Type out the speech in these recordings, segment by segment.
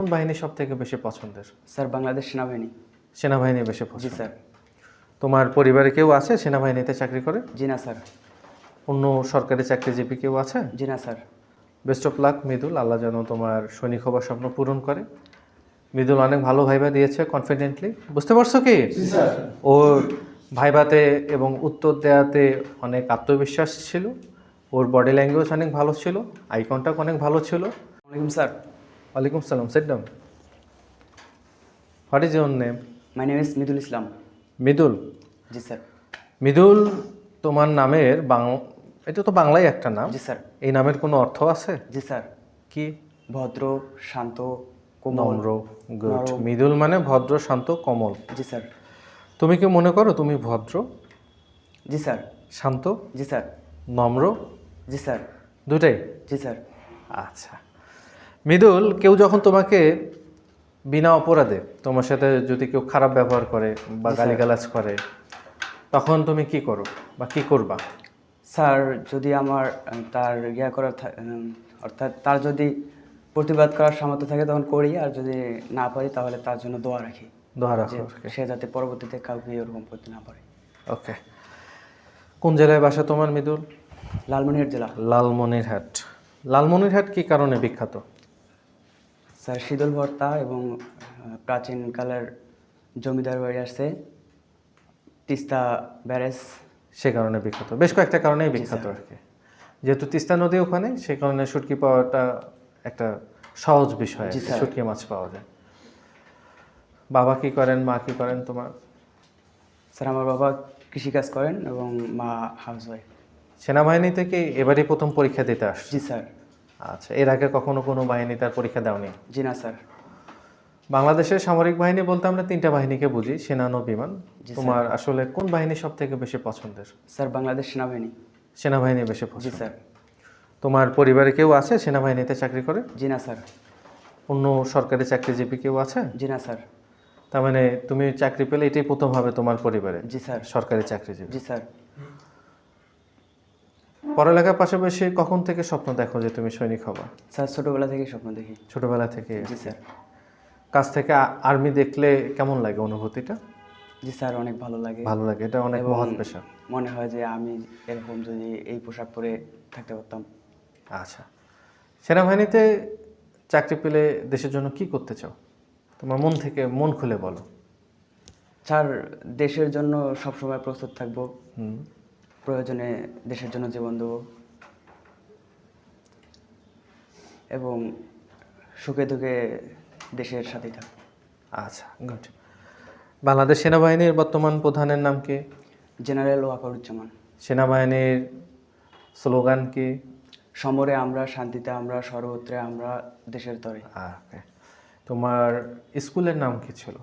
কোন বাহিনী সব থেকে বেশি পছন্দের? স্যার বাংলাদেশ সেনাবাহিনী। সেনাবাহিনী বেশি জি পছন্দ। স্যার। তোমার পরিবারে কেউ আছে সেনাবাহিনীতে চাকরি করে? জি না স্যার। অন্য সরকারি চাকরিজীবী কেউ আছে? জি না sir. Best of luck Mridul, Allah যেন তোমার সৈনিক হবার স্বপ্ন পূরণ করে। মৃদুল অনেক ভালো ভাইবা দিয়েছে কনফিডেন্টলি, বুঝতে পারছো কি? ওর ভাইবাতে এবং উত্তর দেওয়াতে অনেক আত্মবিশ্বাস ছিল, ওর বডি ল্যাঙ্গুয়েজ অনেক ভালো ছিল, আই কন্ট্যাক্ট অনেক ভালো ছিল। ওয়ালাইকুম স্যার। ওয়ালাইকুম সালাম, sit down. What is your name? My name is Midul Islam. Mridul. G sir. Mridul, তোমার নামের এটা তো বাংলায় একটা নাম। জি স্যার। এই নামের কোনো অর্থ আছে? জি স্যার। কি? ভদ্র, শান্ত, কোমল, নম্র। গুড। নরম। মৃদুল মানে ভদ্র, শান্ত, কোমল। জি স্যার। তুমি কি মনে করো তুমি ভদ্র, জি স্যার। শান্ত, জি স্যার। নম্র? জি স্যার। দুটাই? জি স্যার। আচ্ছা মৃদুল, কেউ যখন তোমাকে বিনা অপরাধে তোমার সাথে যদি কেউ খারাপ ব্যবহার করে বা জি, স্যার। গালিগালাজ করে, তখন তুমি কি করো বা কি করবা? স্যার যদি আমার তার করার অর্থাৎ তার যদি প্রতিবাদ করার সামর্থ্য থাকে তখন করি, আর যদি না পারি তাহলে তার জন্য দোয়া রাখি দোয়া যে রাখো। সে যাতে পরবর্তীতে কাউকে এরকম করতে না পারে। ওকে। কোন জেলায় বাসা তোমার মৃদুল? লালমনিরহাট জেলা। লালমনিরহাট। লালমনিরহাট কি কারণে বিখ্যাত? স্যার শীতল ভর্তা এবং প্রাচীনকালের জমিদার বাড়ি আসছে, তিস্তা ব্যারেজ। সে কারণে বিখ্যাত, বেশ কয়েকটা কারণেই বিখ্যাত আর কি। যেহেতু তিস্তা নদী ওখানে, সে কারণে শুটকি পাওয়াটা একটা সহজ বিষয় আর জি, কি, স্যার। শুটকি মাছ পাওয়া যায়। বাবা কি করেন, মা কি করেন তোমার? স্যার আমার বাবা কৃষিকাজ করেন এবং মা হাউসওয়াইফ। সেনাবাহিনী থেকে এবারই প্রথম পরীক্ষা দিতে আসছে? জি স্যার। আচ্ছা, এর আগে কখনো কোনো বাহিনী তার পরীক্ষা দাওনি? জি না স্যার। বাংলাদেশের সামরিক বাহিনী বলতে আমরা তিনটা বাহিনীকে বুঝি, সেনা, নৌ, বিমান। জি, তোমার আসলে কোন বাহিনী সব থেকে বেশি পছন্দের? স্যার বাংলাদেশ সেনাবাহিনী। সেনাবাহিনী বেশি জি পছন্দ। স্যার। তোমার পরিবারে কেউ আছে সেনাবাহিনীতে চাকরি করে? জি না স্যার। অন্য সরকারি চাকরিজীবী কেউ আছে? জি না স্যার। তার মানে তুমি চাকরি পেলে এটাই প্রথম হবে তোমার পরিবারে? জি স্যার। সরকারি চাকরিজীবী। জি স্যার। পড়ালেখার পাশাপাশি কখন থেকে স্বপ্ন দেখো যে তুমি সৈনিক হবা? স্যার ছোটবেলা থেকেই স্বপ্ন দেখি। ছোটবেলা থেকে? জি স্যার। কাছ থেকে আর্মি দেখলে কেমন লাগে অনুভূতিটা? জি স্যার অনেক ভালো লাগে। ভালো লাগে, এটা অনেক এবং মহৎ পেশা। মনে হয় যে আমি এরকম যদি এই পোশাক পরে থাকতে পারতাম। আচ্ছা, সেনাবাহিনীতে চাকরি পেলে দেশের জন্য কি করতে চাও? তোমার মন থেকে মন খুলে বলো। স্যার দেশের জন্য সবসময় প্রস্তুত থাকবো, হুম। প্রয়োজনে দেশের জন্য জীবন দেবো এবং সুখে দুঃখে দেশের সাথেই থাকবো। আচ্ছা, গুড। বাংলাদেশ সেনাবাহিনীর বর্তমান প্রধানের নাম কি? জেনারেল ওয়াকারুজ্জামান। সেনাবাহিনীর স্লোগান কি? সমরে আমরা, শান্তিতে আমরা, সর্বত্রে আমরা, দেশের তরে। ওকে। তোমার স্কুলের নাম কি ছিল?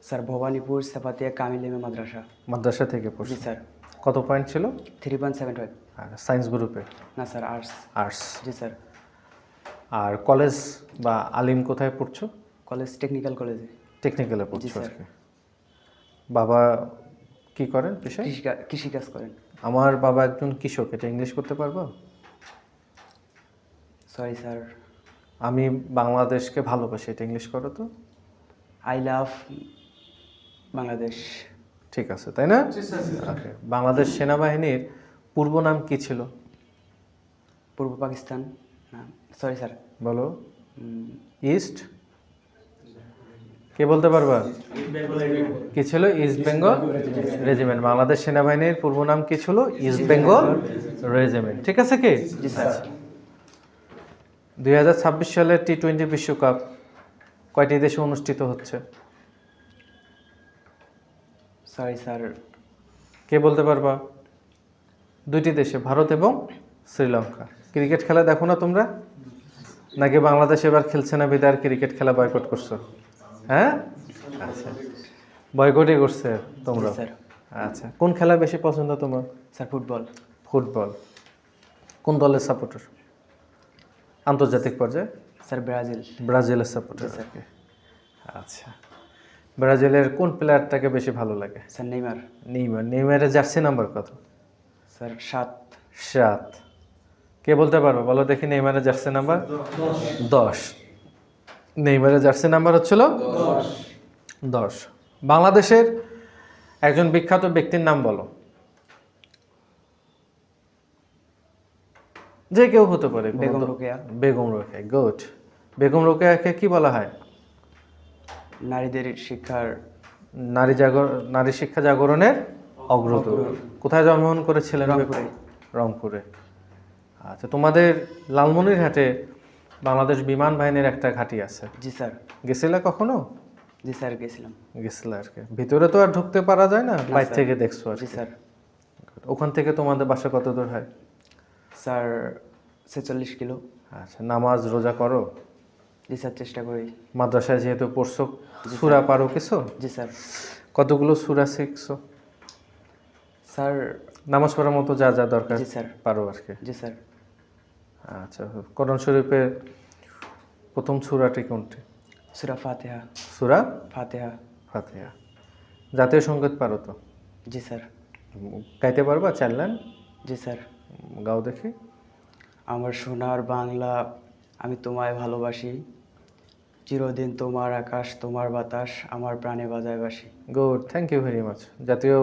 স্যার ভবানীপুর সেফাতিয়া কামিল মাদ্রাসা। মাদ্রাসা থেকে জি পড়ছো? স্যার। কত পয়েন্ট ছিল? 3.75। আর সায়েন্স গ্রুপে? না স্যার আর্টস। আর্টস। জি স্যার। আর কলেজ বা আলিম কোথায় পড়ছো? কলেজ টেকনিক্যাল কলেজে। টেকনিক্যালে পড়ছো স্যার। আর কি। বাবা কি করেন পেশায়? কৃষিকাজ করেন। আমার বাবা একজন কৃষক, এটা ইংলিশ করতে পারবো? Sorry sir. আমি বাংলাদেশকে ভালোবাসি, এটা ইংলিশ করো তো। I love Bangladesh. ঠিক আছে, তাই না? ওকে। বাংলাদেশ সেনাবাহিনীর পূর্ব নাম কি ছিল? পূর্ব পাকিস্তান। না সরি স্যার। বলো। ইস্ট? কে বলতে পারবা? কি ছিল? East Bengal regiment. বাংলাদেশ সেনাবাহিনীর পূর্ব নাম কি ছিল? East Bengal regiment. ঠিক আছে কি? জি স্যার। 2026 সালের টি-20 বিশ্বকাপ কয়টি দেশে অনুষ্ঠিত হচ্ছে? Sorry sir. কে বলতে পারবা? দুইটি দেশে, ভারত এবং শ্রীলঙ্কা। ক্রিকেট খেলা দেখো না তোমরা? নাকি বাংলাদেশ এবার খেলছে না বিদায় ক্রিকেট খেলা বয়কট করছো? হ্যাঁ, আচ্ছা, বয়কটই করছে তোমরা? স্যার। আচ্ছা, কোন খেলা বেশি পছন্দ তোমার? Sir football. ফুটবল। কোন দলের সাপোর্টার আন্তর্জাতিক পর্যায়ে? Sir Brazil. ব্রাজিলের সাপোর্টার। জি, স্যার। আচ্ছা, ব্রাজিলের কোন প্লেয়ারটাকে বেশি ভালো লাগে? Sir Neymar. নেইমার। নেইমারের জার্সি নাম্বার কত? স্যার 7। 7। কে বলতে পারবো বলো দেখি নেইমারের জার্সি নাম্বার? 10। নেইমারের জার্সি নাম্বার হচ্ছিল 10। বাংলাদেশের একজন বিখ্যাত ব্যক্তির নাম বলো। যে কেউ হতে পারে। বেগম রোকেয়া। বেগম রোকেয়া, গুড। বেগম রোকেয়াকে কি বলা হয়? নারীদের শিক্ষার নারী শিক্ষা জাগরণের অগ্রদূত। কোথায় জন্মগ্রহণ করেছিলেন? রংপুরে। রংপুরে। আচ্ছা, তোমাদের লালমনিরহাটে বাংলাদেশ বিমান বাহিনীর একটা ঘাঁটি আছে, জি স্যার। গেছিলে কখনো? জি স্যার, গেছিলাম। গেছিলে আর কি। ভিতরে তো আর ঢুকতে পারা যায় না, বাইরে স্যার। থেকে দেখছো আর জি কি। স্যার। ওখান থেকে তোমাদের বাসা কত দূর হয়? Sir 46 kilo. আচ্ছা, নামাজ রোজা করো? জি স্যার, চেষ্টা করি। মাদ্রাসায় যেহেতু পড়ছো, সূরা পারো কিছু? জি স্যার। কতগুলো সূরা শিখছো? স্যার নামাজ পড়ার মতো যা যা দরকার জি স্যার। পারো আর কি। জি স্যার। আচ্ছা, কোরআন শরীফের প্রথম সূরাটি কোনটি? সূরা ফাতিহা। সূরা ফাতিহা। ফাতিহা। জাতীয় সঙ্গীত পারো তো? জি স্যার। গাইতে পারবা? চাইলেন জি স্যার। গাও দেখি। আমার সোনার বাংলা, আমি তোমায় ভালোবাসি, চিরদিন তোমার আকাশ তোমার বাতাস, আমার প্রাণে বাজায় বাসি। Good, thank you very much. জাতীয়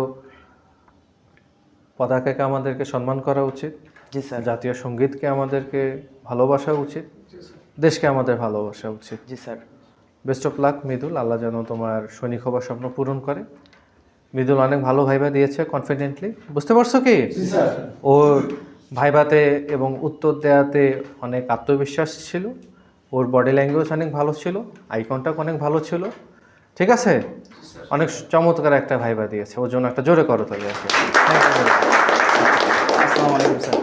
পতাকাকে আমাদেরকে সম্মান করা উচিত, জি স্যার। জাতীয় সঙ্গীতকে আমাদেরকে ভালোবাসা উচিত, দেশকে আমাদের ভালোবাসা উচিত। জি sir. Best of luck Mridul, Allah যেন তোমার সৈনিক হবার স্বপ্ন পূরণ করে। মৃদুল অনেক ভালো ভাইবা দিয়েছে কনফিডেন্টলি, বুঝতে পারছো কি? ওর ভাইবাতে এবং উত্তর দেওয়াতে অনেক আত্মবিশ্বাস ছিল, ওর বডি ল্যাঙ্গুয়েজ অনেক ভালো ছিল, আই কন্ট্যাক্ট অনেক ভালো ছিল, ঠিক আছে? অনেক চমৎকার একটা ভাইবা দিয়েছে, ওর জন্য একটা জোরে করো তাহলে। আসসালামু আলাইকুম স্যার।